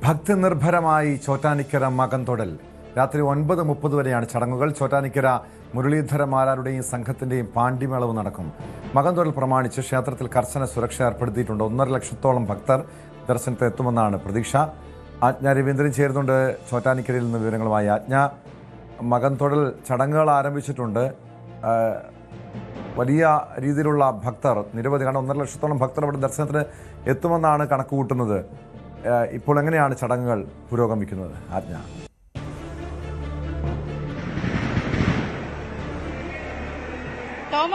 ഭക്തിനിർഭരമായി ചോറ്റാനിക്കര മകൻതൊടൽ. രാത്രി 9:30 വരെയാണ് ചടങ്ങുകൾ. ചോറ്റാനിക്കര മുരളീധരമാരാരുടെയും സംഘത്തിന്റെയും പാണ്ഡിമേളവ് നടക്കും. മകൻതൊടൽ പ്രമാണിച്ച് ക്ഷേത്രത്തിൽ കർശന സുരക്ഷ ഏർപ്പെടുത്തിയിട്ടുണ്ട്. 1.5 ലക്ഷത്തോളം ഭക്തർ ദർശനത്തിന് എത്തുമെന്നാണ് പ്രതീക്ഷ. ആജ്ഞ രവീന്ദ്രൻ ചേരുന്നുണ്ട് ചോറ്റാനിക്കരയിൽ നിന്ന് വിവരങ്ങളുമായി. ആജ്ഞ, മകൻതൊടൽ ചടങ്ങുകൾ ആരംഭിച്ചിട്ടുണ്ട്. വലിയ രീതിയിലുള്ള ഭക്തർ, നിരവധി, കാരണം 1.5 ലക്ഷത്തോളം ഭക്തർ അവിടെ ദർശനത്തിന് എത്തുമെന്നാണ് കണക്ക് കൂട്ടുന്നത്. ഇപ്പോൾ എങ്ങനെയാണ് ചടങ്ങുകൾ പുരോഗമിക്കുന്നത് ആജ്ഞ? ടോം,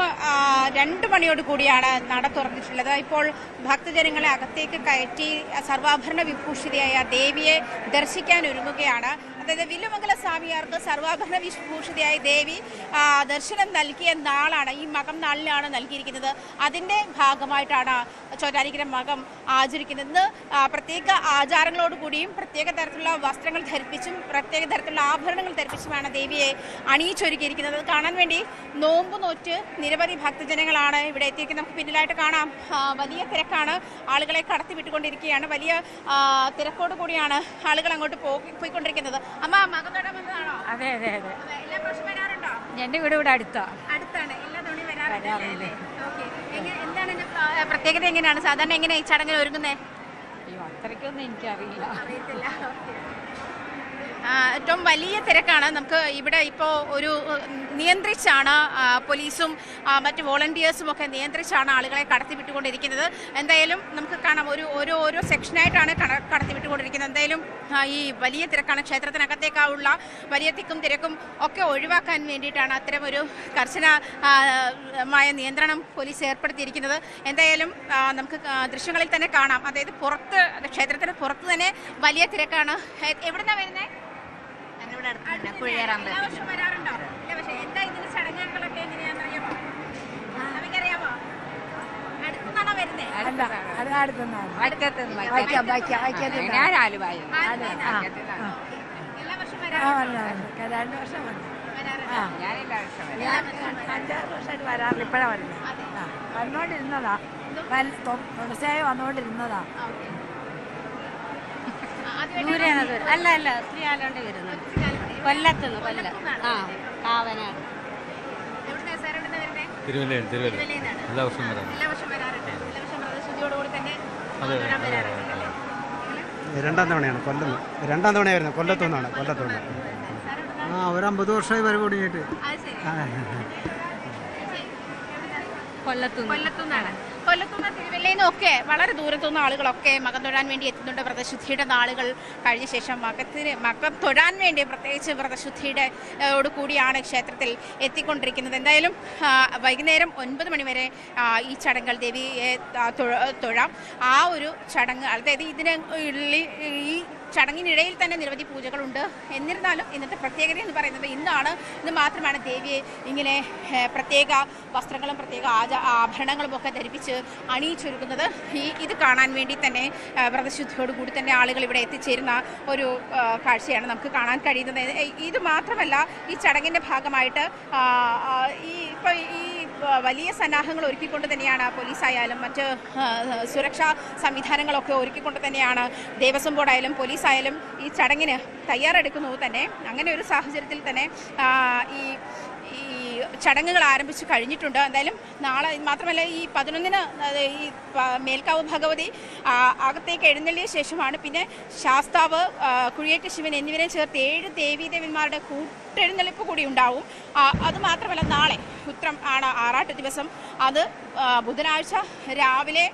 2 മണിയോട് കൂടിയാണ് നട തുറന്നിട്ടുള്ളത്. ഇപ്പോൾ ഭക്തജനങ്ങളെ അകത്തേക്ക് കയറ്റി സർവാഭരണ വിഭൂഷിതയായ ദേവിയെ ദർശിക്കാൻ ഒരുങ്ങുകയാണ്. അതായത് വില്ലുമംഗല സ്വാമിയാർക്ക് സർവാഭരണ വിഭൂഷിതയായ ദേവി ദർശനം നൽകിയ നാളാണ്, ഈ മകം നാളിലാണ് നൽകിയിരിക്കുന്നത്. അതിൻ്റെ ഭാഗമായിട്ടാണ് ചോറ്റാനിക്കര മകം ആചരിക്കുന്നത്. ഇന്ന് പ്രത്യേക ആചാരങ്ങളോടുകൂടിയും പ്രത്യേക തരത്തിലുള്ള വസ്ത്രങ്ങൾ ധരിപ്പിച്ചും പ്രത്യേക തരത്തിലുള്ള ആഭരണങ്ങൾ ധരിപ്പിച്ചുമാണ് ദേവിയെ അണിയിച്ചൊരുക്കിയിരിക്കുന്നത്. കാണാൻ വേണ്ടി നോമ്പ് നോറ്റ് നിരവധി ഭക്തജനങ്ങളാണ് ഇവിടെ എത്തിയിരിക്കുന്നത്. നമുക്ക് പിന്നിലായിട്ട് കാണാം, വലിയ തിരക്കാണ്. ആളുകളെ കടത്തി വിട്ടുകൊണ്ടിരിക്കുകയാണ്. വലിയ തിരക്കോട് കൂടിയാണ് ആളുകൾ അങ്ങോട്ട് പോയിക്കൊണ്ടിരിക്കുന്നത്. അമ്മ, മകം തൊടാൻ വന്നതാണോ? അതെ അതെ അതെ. എല്ലാ പ്രാവശ്യം വരാറുണ്ടോ? എന്റെ വീട് ഇവിടെ അടുത്താണ്. എല്ലാ തവണയും വരാറില്ലേ? എന്താണ് പ്രത്യേകത? എങ്ങനെയാണ് സാധാരണ എങ്ങനെ ഈ ചടങ്ങിൽ ഒരുങ്ങുന്നേ? അയ്യോ, അത്രയ്ക്കൊന്നും എനിക്കറിയില്ല. അറിയത്തില്ല. ഏറ്റവും വലിയ തിരക്കാണ്. നമുക്ക് ഇവിടെ ഇപ്പോൾ ഒരു നിയന്ത്രിച്ചാണ് പോലീസും മറ്റ് വോളണ്ടിയേഴ്സും ഒക്കെ നിയന്ത്രിച്ചാണ് ആളുകളെ കടത്തിവിട്ടുകൊണ്ടിരിക്കുന്നത്. എന്തായാലും നമുക്ക് കാണാം, ഓരോ സെക്ഷനായിട്ടാണ് കടത്തിവിട്ടുകൊണ്ടിരിക്കുന്നത്. എന്തായാലും ഈ വലിയ തിരക്കാണ്. ക്ഷേത്രത്തിനകത്തേക്കുള്ള വലിയ തിക്കും തിരക്കും ഒക്കെ ഒഴിവാക്കാൻ വേണ്ടിയിട്ടാണ് അത്തരമൊരു കർശനമായ നിയന്ത്രണം പോലീസ് ഏർപ്പെടുത്തിയിരിക്കുന്നത്. എന്തായാലും നമുക്ക് ദൃശ്യങ്ങളിൽ തന്നെ കാണാം. അതായത് ക്ഷേത്രത്തിന് പുറത്ത് തന്നെ വലിയ തിരക്കാണ്. എവിടുന്നാണ് വരുന്നത്? ഇപ്പഴാ വരുന്നത്. വന്നോണ്ടിരുന്നതാ, തുടർച്ചയായി വന്നോണ്ടിരുന്നതാ. അല്ല ഒത്തിരി കാലം വരുന്നത്. കൊല്ലത്തുനിന്ന്. കാവനാട്. എല്ലാ വർഷവും രണ്ടാം തവണയാണ് കൊല്ലത്തുനിന്നാണ്. ഒരു 50 വർഷമായി വരെ കൂടിയിട്ട്. കൊല്ലത്തുനിന്ന് തിരുവല്ലയിൽ നിന്നൊക്കെ വളരെ ദൂരത്തുനിന്ന് ആളുകളൊക്കെ മകം തൊഴാൻ വേണ്ടി എത്തുന്നുണ്ട്. വ്രതശുദ്ധിയുടെ നാളുകൾ കഴിഞ്ഞ ശേഷം മകം തൊഴാൻ വേണ്ടി പ്രത്യേകിച്ച് വ്രതശുദ്ധിയുടെ കൂടിയാണ് ക്ഷേത്രത്തിൽ എത്തിക്കൊണ്ടിരിക്കുന്നത്. എന്തായാലും വൈകുന്നേരം 9 മണി വരെ ഈ ചടങ്ങുകൾ ദേവിയെ തൊഴാം. ആ ഒരു ചടങ്ങ്, അതായത് ഈ ചടങ്ങിനിടയിൽ തന്നെ നിരവധി പൂജകളുണ്ട്. എന്നിരുന്നാലും ഇന്നത്തെ പ്രത്യേകത എന്ന് പറയുന്നത് ഇന്ന് മാത്രമാണ് ദേവിയെ ഇങ്ങനെ പ്രത്യേക വസ്ത്രങ്ങളും പ്രത്യേക ആഭരണങ്ങളും ഒക്കെ ധരിപ്പിച്ച് അണിയിച്ചൊരുക്കുന്നത്. ഇത് കാണാൻ വേണ്ടി തന്നെ വ്രതശുദ്ധിയോടുകൂടി തന്നെ ആളുകൾ ഇവിടെ എത്തിച്ചേരുന്ന ഒരു കാഴ്ചയാണ് നമുക്ക് കാണാൻ കഴിയുന്നത്. ഇത് മാത്രമല്ല, ഈ ചടങ്ങിൻ്റെ ഭാഗമായിട്ട് ഈ വലിയ സന്നാഹങ്ങൾ ഒരുക്കിക്കൊണ്ട് തന്നെയാണ് പോലീസായാലും മറ്റ് സുരക്ഷാ സംവിധാനങ്ങളൊക്കെ ഒരുക്കിക്കൊണ്ട് തന്നെയാണ് ദേവസ്വം ബോർഡായാലും പോലീസായാലും ഈ ചടങ്ങിന് തയ്യാറെടുക്കുന്നത് തന്നെ. അങ്ങനെ ഒരു സാഹചര്യത്തിൽ തന്നെ ഈ ചടങ്ങുകൾ ആരംഭിച്ചു കഴിഞ്ഞിട്ടുണ്ട്. എന്തായാലും നാളെ മാത്രമല്ല, ഈ 11-ന് ഈ മേൽക്കാവ് ഭഗവതി അകത്തേക്ക് എഴുന്നള്ളിയ ശേഷമാണ് പിന്നെ ശാസ്താവ്, കുഴിയേറ്റ് ശിവൻ എന്നിവരെ ചേർത്ത് 7 ദേവീദേവന്മാരുടെ കൂട്ടെഴുന്നള്ളിപ്പ് കൂടി ഉണ്ടാവും. അതുമാത്രമല്ല, നാളെ ഉത്രം ആണ് ആറാട്ട് ദിവസം. അത് ബുധനാഴ്ച രാവിലെ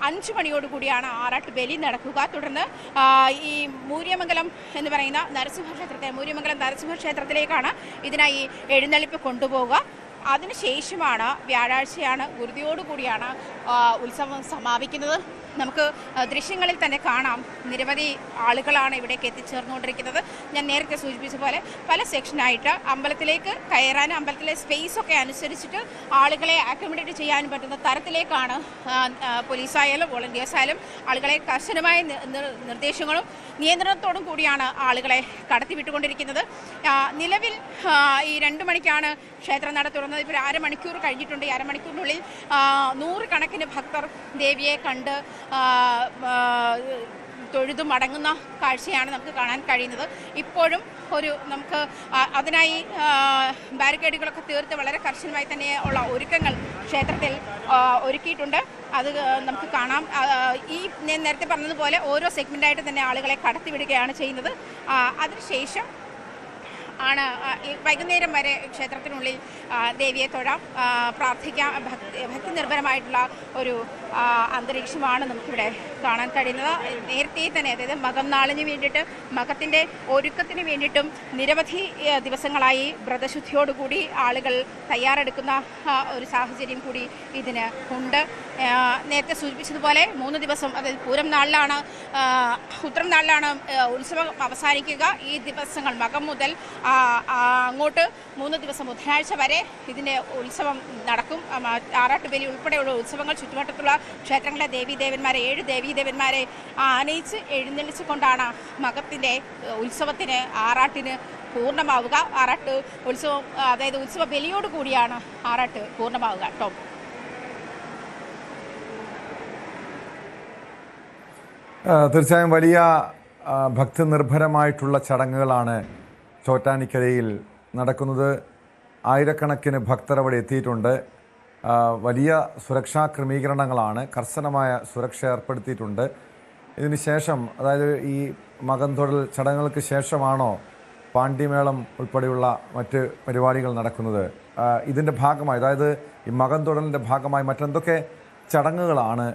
5 മണിയോടുകൂടിയാണ് ആറാട്ട് ബലി നടക്കുക. തുടർന്ന് ഈ മൂര്യമംഗലം എന്ന് പറയുന്ന മൂര്യമംഗലം നരസിംഹ ക്ഷേത്രത്തിലേക്കാണ് ഇതിനായി എഴുന്നള്ളിപ്പ് കൊണ്ടുപോവുക. അതിനുശേഷമാണ് വ്യാഴാഴ്ചയാണ് ഗുരുതിയോടുകൂടിയാണ് ഉത്സവം സമാപിക്കുന്നത്. നമുക്ക് ദൃശ്യങ്ങളിൽ തന്നെ കാണാം, നിരവധി ആളുകളാണ് ഇവിടേക്ക് എത്തിച്ചേർന്നുകൊണ്ടിരിക്കുന്നത്. ഞാൻ നേരത്തെ സൂചിപ്പിച്ച പോലെ പല സെക്ഷനായിട്ട് അമ്പലത്തിലേക്ക് കയറാനും അമ്പലത്തിലെ സ്പേസ് ഒക്കെ അനുസരിച്ചിട്ട് ആളുകളെ അക്കോമഡേറ്റ് ചെയ്യാനും പറ്റുന്ന തരത്തിലേക്കാണ് പോലീസായാലും വോളണ്ടിയേഴ്സായാലും ആളുകളെ കർശനമായ നിർദ്ദേശങ്ങളും നിയന്ത്രണത്തോടും കൂടിയാണ് ആളുകളെ കടത്തിവിട്ടുകൊണ്ടിരിക്കുന്നത്. നിലവിൽ ഈ 2 മണിക്കാണ് ക്ഷേത്രം നട തുറന്നത്. ഇപ്പോൾ 1/2 മണിക്കൂർ കഴിഞ്ഞിട്ടുണ്ട്. ഈ അരമണിക്കൂറിനുള്ളിൽ 100 കണക്കിന് ഭക്തർ ദേവിയെ കണ്ട് തൊഴുതു മടങ്ങുന്ന കാഴ്ചയാണ് നമുക്ക് കാണാൻ കഴിയുന്നത്. ഇപ്പോഴും നമുക്ക് അതിനായി ബാരിക്കേഡുകളൊക്കെ തീർത്ത് വളരെ കർശനമായി തന്നെ ഉള്ള ഒരുക്കങ്ങൾ ക്ഷേത്രത്തിൽ ഒരുക്കിയിട്ടുണ്ട്. അത് നമുക്ക് കാണാം. ഈ ഞാൻ നേരത്തെ പറഞ്ഞതുപോലെ ഓരോ സെഗ്മെൻ്റായിട്ട് തന്നെ ആളുകളെ കടത്തിവിടുകയാണ് ചെയ്യുന്നത്. അതിനുശേഷം ആണ് വൈകുന്നേരം വരെ ക്ഷേത്രത്തിനുള്ളിൽ ദേവിയെ തൊഴാം, പ്രാർത്ഥിക്കാം. ഭക്തി നിർഭരമായിട്ടുള്ള ഒരു അന്തരീക്ഷമാണ് നമുക്കിവിടെ കാണാൻ കഴിയുന്നത്. നേരത്തെ തന്നെ അതായത് മകം നാളിന് വേണ്ടിയിട്ട് മകത്തിൻ്റെ ഒരുക്കത്തിന് വേണ്ടിയിട്ടും നിരവധി ദിവസങ്ങളായി വ്രതശുദ്ധിയോടുകൂടി ആളുകൾ തയ്യാറെടുക്കുന്ന ഒരു സാഹചര്യം കൂടി ഇതിന് ഉണ്ട്. നേരത്തെ സൂചിപ്പിച്ചതുപോലെ 3 ദിവസം, അതായത് പൂരം നാളിലാണ്, ഉത്രം നാളിലാണ് ഉത്സവം അവസാനിക്കുക. ഈ ദിവസങ്ങൾ മകം മുതൽ അങ്ങോട്ട് 3 ദിവസം ബുധനാഴ്ച വരെ ഇതിൻ്റെ ഉത്സവം നടക്കും. ആറാട്ടുബലി ഉൾപ്പെടെയുള്ള ഉത്സവങ്ങൾ ചുറ്റുവട്ടത്തുള്ള ക്ഷേത്രങ്ങളിലെ ദേവീദേവന്മാരെ 7 ദേവീദേവന്മാരെ ആനയിച്ച് എഴുന്നള്ളിച്ചുകൊണ്ടാണ് മകത്തിൻ്റെ ഉത്സവത്തിന് ആറാട്ടിന് പൂർണ്ണമാവുക. ആറാട്ട് ഉത്സവം, അതായത് ഉത്സവ ബലിയോട് കൂടിയാണ് ആറാട്ട് പൂർണ്ണമാവുക. ടോം, തീർച്ചയായും വലിയ ഭക്തി നിർഭരമായിട്ടുള്ള ചടങ്ങുകളാണ് ചോറ്റാനിക്കരയിൽ നടക്കുന്നത്. ആയിരക്കണക്കിന് ഭക്തർ അവിടെ എത്തിയിട്ടുണ്ട്. വലിയ സുരക്ഷാ ക്രമീകരണങ്ങളാണ്, കർശനമായ സുരക്ഷ ഏർപ്പെടുത്തിയിട്ടുണ്ട്. ഇതിന് ശേഷം, അതായത് ഈ മകം തൊഴൽ ചടങ്ങുകൾക്ക് ശേഷമാണോ പാണ്ഡിമേളം ഉൾപ്പെടെയുള്ള മറ്റ് പരിപാടികൾ നടക്കുന്നത്? ഇതിൻ്റെ ഭാഗമായി, അതായത് ഈ മകം തൊഴലിൻ്റെ ഭാഗമായി മറ്റെന്തൊക്കെ ചടങ്ങുകളാണ്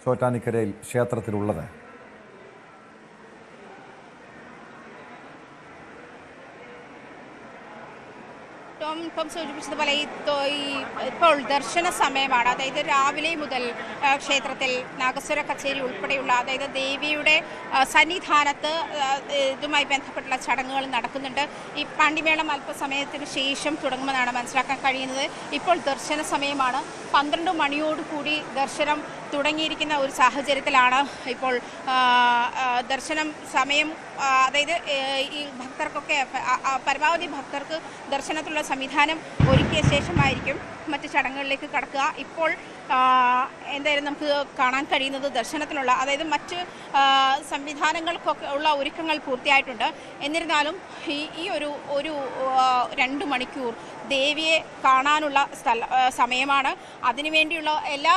ചോറ്റാനിക്കരയിൽ ക്ഷേത്രത്തിലുള്ളത്? ഇപ്പം സൂചിപ്പിച്ചതുപോലെ ഇപ്പോൾ ദർശന സമയമാണ്. അതായത് രാവിലെ മുതൽ ക്ഷേത്രത്തിൽ നാഗസ്വര കച്ചേരി ഉൾപ്പെടെയുള്ള, അതായത് ദേവിയുടെ സന്നിധാനത്ത് ഇതുമായി ബന്ധപ്പെട്ടുള്ള ചടങ്ങുകൾ നടക്കുന്നുണ്ട്. ഈ പാണ്ഡിമേളം അല്പസമയത്തിന് ശേഷം തുടങ്ങുമെന്നാണ് മനസ്സിലാക്കാൻ കഴിയുന്നത്. ഇപ്പോൾ ദർശന സമയമാണ്. 12 മണിയോടുകൂടി ദർശനം തുടങ്ങിയിരിക്കുന്ന ഒരു സാഹചര്യത്തിലാണ് ഇപ്പോൾ ദർശനം സമയം. അതായത് ഈ ഭക്തർക്കൊക്കെ പരമാവധി ഭക്തർക്ക് ദർശനത്തിലുള്ള സംവിധാനം ഒരുക്കിയ ശേഷമായിരിക്കും മറ്റ് ചടങ്ങുകളിലേക്ക് കടക്കുക. ഇപ്പോൾ എന്തായാലും നമുക്ക് കാണാൻ കഴിയുന്നത് ദർശനത്തിനുള്ള, അതായത് മറ്റ് സംവിധാനങ്ങൾക്കൊക്കെ ഉള്ള ഒരുക്കങ്ങൾ പൂർത്തിയായിട്ടുണ്ട്. എന്നിരുന്നാലും ഈ ഒരു 2 മണിക്കൂർ ദേവിയെ കാണാനുള്ള സമയമാണ്. അതിനുവേണ്ടിയുള്ള എല്ലാ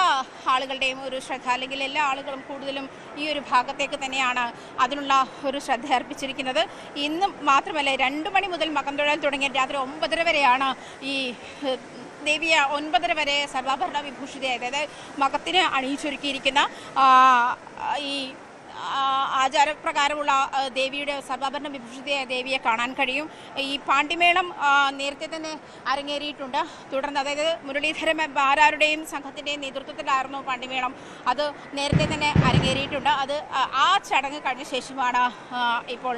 ആളുകളുടെയും ഒരു ശ്രദ്ധ, അല്ലെങ്കിൽ എല്ലാ ആളുകളും കൂടുതലും ഈ ഒരു ഭാഗത്തേക്ക് തന്നെയാണ് അതിനുള്ള ഒരു ശ്രദ്ധ അർപ്പിച്ചിരിക്കുന്നത്. ഇന്ന് മാത്രമല്ല, 2 മണി മുതൽ മകം തൊഴൽ തുടങ്ങിയ രാത്രി 9:30 വരെയാണ് ഈ ദേവിയെ 9:30 വരെ സർവാഭരണ വിഭൂഷിതയായി, അതായത് മകത്തിന് അണിയിച്ചൊരുക്കിയിരിക്കുന്ന ഈ ആചാരപ്രകാരമുള്ള ദേവിയുടെ സർവാഭരണ വിഭൂഷിതയായ ദേവിയെ കാണാൻ കഴിയും. ഈ പാണ്ഡിമേളം നേരത്തെ തന്നെ അരങ്ങേറിയിട്ടുണ്ട്. തുടർന്ന്, അതായത് മുരളീധര മാരാരുടെയും സംഘത്തിൻ്റെയും നേതൃത്വത്തിലായിരുന്നു പാണ്ഡിമേളം. അത് നേരത്തെ തന്നെ അരങ്ങേറിയിട്ടുണ്ട്. അത് ആ ചടങ്ങ് കഴിഞ്ഞ ശേഷമാണ് ഇപ്പോൾ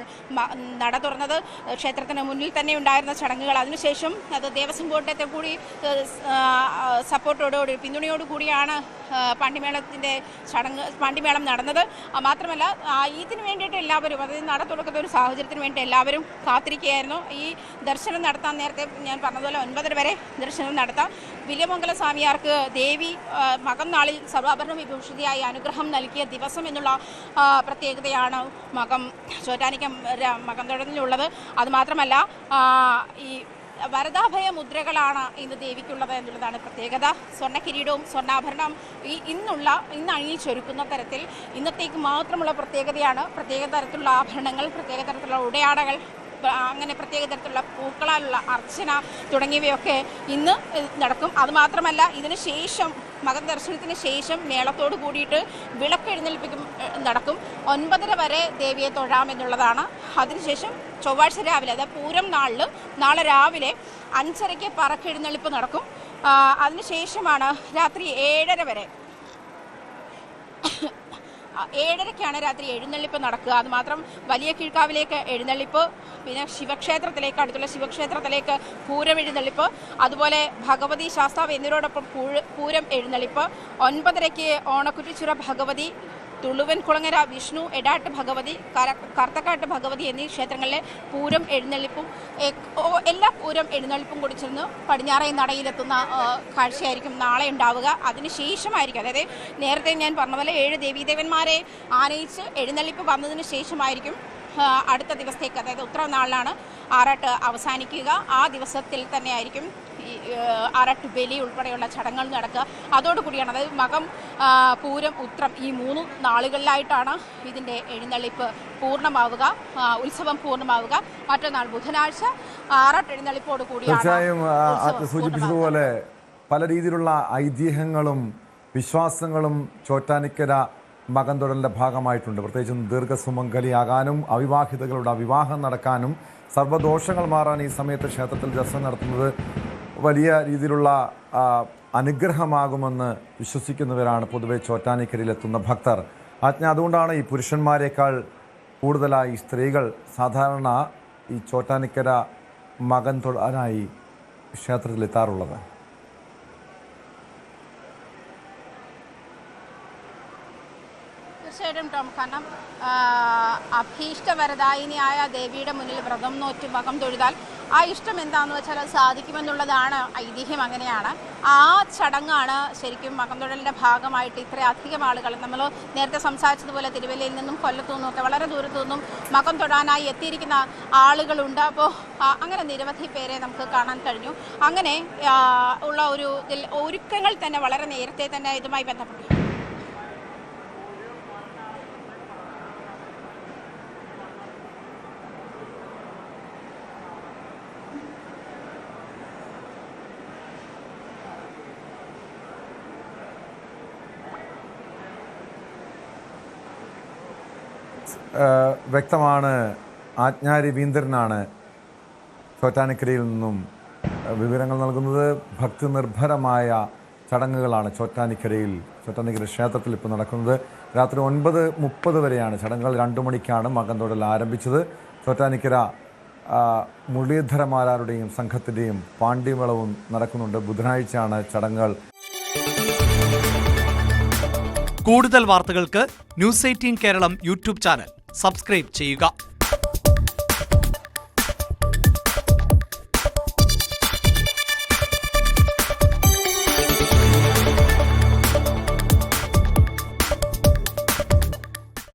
നട തുറന്നത്. ക്ഷേത്രത്തിന് മുന്നിൽ തന്നെ ഉണ്ടായിരുന്ന ചടങ്ങുകൾ അതിനുശേഷം അത് ദേവസ്വം ബോർഡിൻ്റെ കൂടി സപ്പോർട്ടോടുകൂടി, പിന്തുണയോടുകൂടിയാണ് പാണ്ഡിമേളം നടന്നത്. മാത്രമല്ല, ഇതിന് വേണ്ടിയിട്ട് എല്ലാവരും, അതായത് നട തുറക്കുന്ന ഒരു സാഹചര്യത്തിന് വേണ്ടി എല്ലാവരും കാത്തിരിക്കുകയായിരുന്നു. ഈ ദർശനം നടത്താൻ നേരത്തെ ഞാൻ പറഞ്ഞതുപോലെ 9:30 വരെ ദർശനം നടത്താം. വില്യമംഗല സ്വാമിയാർക്ക് ദേവി മകം നാളിൽ സർവാഭരണ വിഭൂഷിതയായി അനുഗ്രഹം നൽകിയ ദിവസം എന്നുള്ള പ്രത്യേകതയാണ് ചോറ്റാനിക്ക മകം തൊഴലിലുള്ളത്. അതുമാത്രമല്ല, ഈ വരദാഭയ മുദ്രകളാണ് ഇന്ന് ദേവിക്കുള്ളത് എന്നുള്ളതാണ് പ്രത്യേകത. സ്വർണ്ണ കിരീടവും സ്വർണ്ണാഭരണം ഇന്ന് അണിയിച്ചൊരുക്കുന്ന തരത്തിൽ ഇന്നത്തേക്ക് മാത്രമുള്ള പ്രത്യേകതയാണ്. പ്രത്യേക തരത്തിലുള്ള ആഭരണങ്ങൾ, പ്രത്യേക തരത്തിലുള്ള ഉടയാടകൾ, അങ്ങനെ പ്രത്യേക തരത്തിലുള്ള പൂക്കളാലുള്ള അർച്ചന തുടങ്ങിയവയൊക്കെ ഇന്ന് നടക്കും. അതുമാത്രമല്ല, ഇതിന് ശേഷം മകം ദർശനത്തിന് ശേഷം മേളത്തോട് കൂടിയിട്ട് വിളക്കെഴുന്നേൽപ്പിക്കും നടക്കും. 9:30 വരെ ദേവിയെ തൊഴാമെന്നുള്ളതാണ്. അതിനുശേഷം ചൊവ്വാഴ്ച രാവിലെ, അതായത് പൂരം നാളെ രാവിലെ 5:30 പറക്കെഴുന്നള്ളിപ്പ് നടക്കും. അതിനുശേഷമാണ് രാത്രി 7:30 വരെ 7:30ക്കാണ് രാത്രി എഴുന്നള്ളിപ്പ് നടക്കുക. അതുമാത്രം വലിയ കീഴ്ക്കാവിലേക്ക് എഴുന്നള്ളിപ്പ്, പിന്നെ അടുത്തുള്ള ശിവക്ഷേത്രത്തിലേക്ക് പൂരം എഴുന്നള്ളിപ്പ്, അതുപോലെ ഭഗവതി ശാസ്താവ് എന്നിവരോടൊപ്പം പൂരം എഴുന്നള്ളിപ്പ്. 9:30 ഓണക്കുറ്റിച്ചുര ഭഗവതി, തുളുവൻകുളങ്ങര വിഷ്ണു, എടാട്ട് ഭഗവതി, കർത്തക്കാട്ട് ഭഗവതി എന്നീ ക്ഷേത്രങ്ങളിലെ പൂരം എഴുന്നള്ളിപ്പും എല്ലാ പൂരം എഴുന്നള്ളിപ്പും കൂടി ചേർന്ന് പടിഞ്ഞാറേ നടയിലെത്തുന്ന കാഴ്ചയായിരിക്കും നാളെ ഉണ്ടാവുക. അതിനുശേഷമായിരിക്കും, അതായത് നേരത്തെ ഞാൻ പറഞ്ഞ പോലെ 7 ദേവീദേവന്മാരെ ആനയിച്ച് എഴുന്നള്ളിപ്പ് വന്നതിന് ശേഷമായിരിക്കും അടുത്ത ദിവസത്തേക്ക്, അതായത് ഉത്രാനാളിലാണ് ആറാട്ട് അവസാനിക്കുക. ആ ദിവസത്തിൽ തന്നെയായിരിക്കും ഈ ആറാട്ട് ബലി ഉൾപ്പെടെയുള്ള ചടങ്ങുകൾ നടക്കുക. അതോടുകൂടിയാണ്, അതായത് മകം, പൂരം, ഉത്രം ഈ 3 നാളുകളിലായിട്ടാണ് ഇതിൻ്റെ എഴുന്നള്ളിപ്പ് പൂർണ്ണമാവുക, ഉത്സവം പൂർണ്ണമാവുക. മറ്റന്നാൾ ബുധനാഴ്ച ആറാട്ട് എഴുന്നള്ളിപ്പോട് കൂടിയാണ്. തീർച്ചയായും സൂചിപ്പിച്ചതുപോലെ പല രീതിയിലുള്ള ഐതിഹ്യങ്ങളും വിശ്വാസങ്ങളും ചോറ്റാനിക്കര മകൻ തൊഴലിൻ്റെ ഭാഗമായിട്ടുണ്ട്. പ്രത്യേകിച്ചും ദീർഘസുമംഗലിയാകാനും അവിവാഹിതകളുടെ വിവാഹം നടക്കാനും സർവ്വദോഷങ്ങൾ മാറാൻ ഈ സമയത്ത് ക്ഷേത്രത്തിൽ ദർശനം നടത്തുന്നത് വലിയ രീതിയിലുള്ള അനുഗ്രഹമാകുമെന്ന് വിശ്വസിക്കുന്നവരാണ് പൊതുവെ ചോറ്റാനിക്കരയിലെത്തുന്ന ഭക്തർ. അതുകൊണ്ടാണ് ഈ പുരുഷന്മാരെക്കാൾ കൂടുതലായി സ്ത്രീകൾ സാധാരണ ഈ ചോറ്റാനിക്കര മകൻ തൊഴാനായി ക്ഷേത്രത്തിലെത്താറുള്ളത്. തീർച്ചയായിട്ടും ടോം, കാരണം അഭീഷ്ടവരദായിനിയായ ദേവിയുടെ മുന്നിൽ വ്രതം നോറ്റ് മകം തൊഴുതാൽ ആ ഇഷ്ടം എന്താണെന്ന് വെച്ചാൽ അത് സാധിക്കുമെന്നുള്ളതാണ് ഐതിഹ്യം. അങ്ങനെയാണ് ആ ചടങ്ങാണ് ശരിക്കും മകം തൊഴലിൻ്റെ ഭാഗമായിട്ട് ഇത്രയധികം ആളുകൾ, നമ്മൾ നേരത്തെ സംസാരിച്ചതുപോലെ തിരുവല്ലയിൽ നിന്നും കൊല്ലത്തു നിന്നും ഒക്കെ വളരെ ദൂരത്തു നിന്നും മകം തൊഴാനായി എത്തിയിരിക്കുന്ന ആളുകളുണ്ട്. അപ്പോൾ അങ്ങനെ നിരവധി പേരെ നമുക്ക് കാണാൻ കഴിഞ്ഞു. അങ്ങനെ ഉള്ള ഒരു ഒരുക്കങ്ങൾ തന്നെ വളരെ നേരത്തെ തന്നെ ഇതുമായി ബന്ധപ്പെട്ടു. വ്യക്തമാണ്. ആജ്ഞാ രവീന്ദ്രനാണ് ചോറ്റാനിക്കരയിൽ നിന്നും വിവരങ്ങൾ നൽകുന്നത്. ഭക്തി നിർഭരമായ ചടങ്ങുകളാണ് ചോറ്റാനിക്കര ക്ഷേത്രത്തിൽ ഇപ്പോൾ നടക്കുന്നത്. രാത്രി 9:30 വരെയാണ് ചടങ്ങുകൾ. 2 മണിക്കാണ് മകൻ തൊഴൽ ആരംഭിച്ചത്. ചോറ്റാനിക്കര മുരളീധരമാരാരുടെയും സംഘത്തിൻ്റെയും പാണ്ഡിമേളവും നടക്കുന്നുണ്ട്. ബുധനാഴ്ചയാണ് ചടങ്ങുകൾ. കൂടുതൽ വാർത്തകൾക്ക് news 18 Keralam YouTube channel subscribe ചെയ്യുക.